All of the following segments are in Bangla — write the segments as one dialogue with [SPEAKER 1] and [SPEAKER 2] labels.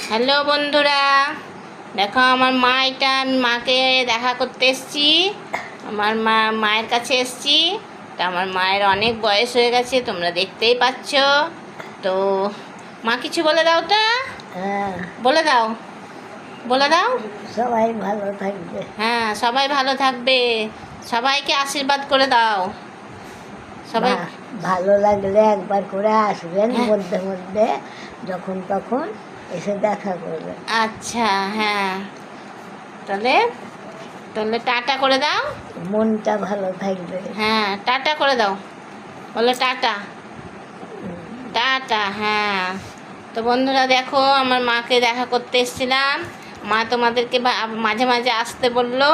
[SPEAKER 1] হ্যালো বন্ধুরা, দেখো আমার মা, এটা আমি মাকে দেখা করতে এসেছি। আমার মায়ের কাছে এসেছি। তা আমার মায়ের অনেক বয়স হয়ে গেছে, তোমরা দেখতেই পাচ্ছ। তো মা কিছু বলে দাও তো।
[SPEAKER 2] হ্যাঁ,
[SPEAKER 1] বলে দাও, বলে দাও।
[SPEAKER 2] সবাই ভালো থাকবে।
[SPEAKER 1] হ্যাঁ, সবাই ভালো থাকবে। সবাইকে আশীর্বাদ করে দাও। সবাই
[SPEAKER 2] ভালো লাগলে একবার করে আসবেন,
[SPEAKER 1] হ্যাঁ।
[SPEAKER 2] মধ্যে মধ্যে যখন তখন এসে দেখা করবেন।
[SPEAKER 1] আচ্ছা, হ্যাঁ, তাহলে তাহলে টাটা করে দাও।
[SPEAKER 2] মনটা ভালো থাকবে।
[SPEAKER 1] হ্যাঁ, টাটা করে দাও, বলো টাটা। টাটা, হ্যাঁ। তো বন্ধুরা দেখো, আমার মাকে দেখা করতে এসেছিলাম। মা তোমাদেরকে মাঝে মাঝে আসতে বললো,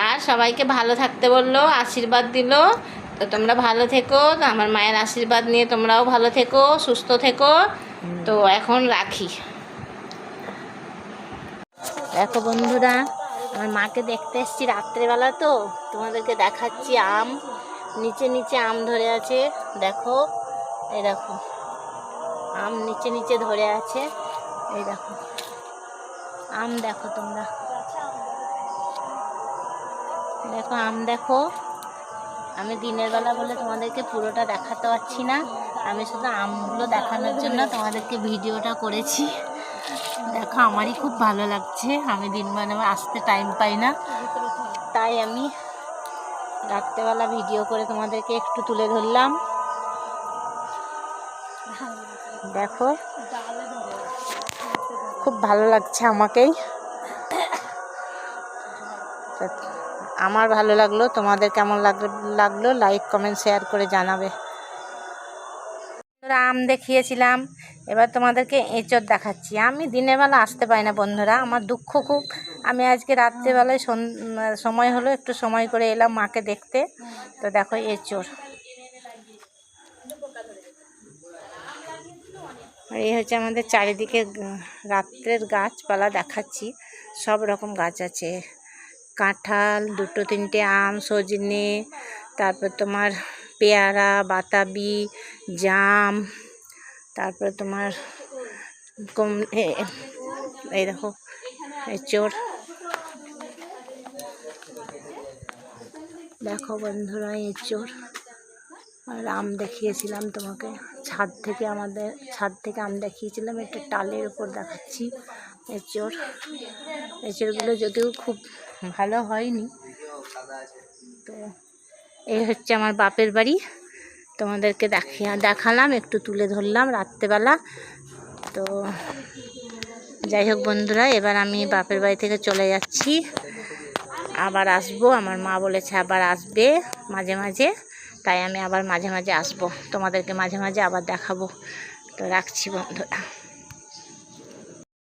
[SPEAKER 1] আর সবাইকে ভালো থাকতে বললো, আশীর্বাদ দিল। তো তোমরা ভালো থেকো, আমার মায়ের আশীর্বাদ নিয়ে তোমরাও ভালো থেকো, সুস্থ থেকো। তো এখন রাখি। দেখো বন্ধুরা, আমার মাকে দেখতে এসেছি রাত্রেবেলা, তো তোমাদেরকে দেখাচ্ছি। আম নিচে নিচে আম ধরে আছে, দেখো, এই দেখো, আম নিচে নিচে ধরে আছে, এই দেখো আম, দেখো তোমরা, দেখো আম, দেখো। আমি দিনের বেলা বলে তোমাদেরকে পুরোটা দেখাতে পারছি না, আমি শুধু আমগুলো দেখানোর জন্য তোমাদেরকে ভিডিওটা করেছি। দেখো, আমারই খুব ভালো লাগছে, আমি দিনবেলা আসতে টাইম পাই না, তাই আমি রাত্রেবেলা ভিডিও করে তোমাদেরকে একটু তুলে ধরলাম। দেখো, খুব ভালো লাগছে আমাকেই। আমার ভালো লাগলো, তোমাদের কেমন লাগলো লাইক কমেন্ট শেয়ার করে জানাবে। আম দেখিয়েছিলাম, এবার তোমাদেরকে এঁচড় দেখাচ্ছি। আমি দিনের বেলা আসতে পারি না বন্ধুরা, আমার দুঃখ খুব। আমি আজকে রাত্রেবেলায় সময় হলো, একটু সময় করে এলাম মাকে দেখতে। তো দেখো এঁচড়, আর এই হচ্ছে আমাদের চারিদিকে রাত্রের গাছপালা দেখাচ্ছি। সব রকম গাছ আছে, কাঁঠাল, দুটো তিনটে আম, সজনে, তারপর তোমার পেয়ারা, বাতাবি, জাম, তারপর তোমার এই দেখো এঁচড়। দেখো বন্ধুরা এঁচড়। আর আম দেখিয়েছিলাম তোমাকে ছাদ থেকে, আমাদের ছাদ থেকে আম দেখিয়েছিলাম, একটা টালের উপর দেখাচ্ছি এঁচড়। এঁচড়গুলো যদিও খুব ভালো হয়নি। তো এই হচ্ছে আমার বাপের বাড়ি, তোমাদেরকে দেখালাম, একটু তুলে ধরলাম রাত্রেবেলা। তো যাই হোক বন্ধুরা, এবার আমি বাপের বাড়ি থেকে চলে যাচ্ছি, আবার আসবো। আমার মা বলেছে আবার আসবে মাঝে মাঝে, তাই আমি আবার মাঝে মাঝে আসবো, তোমাদেরকে মাঝে মাঝে আবার দেখাবো। তো রাখছি বন্ধুরা।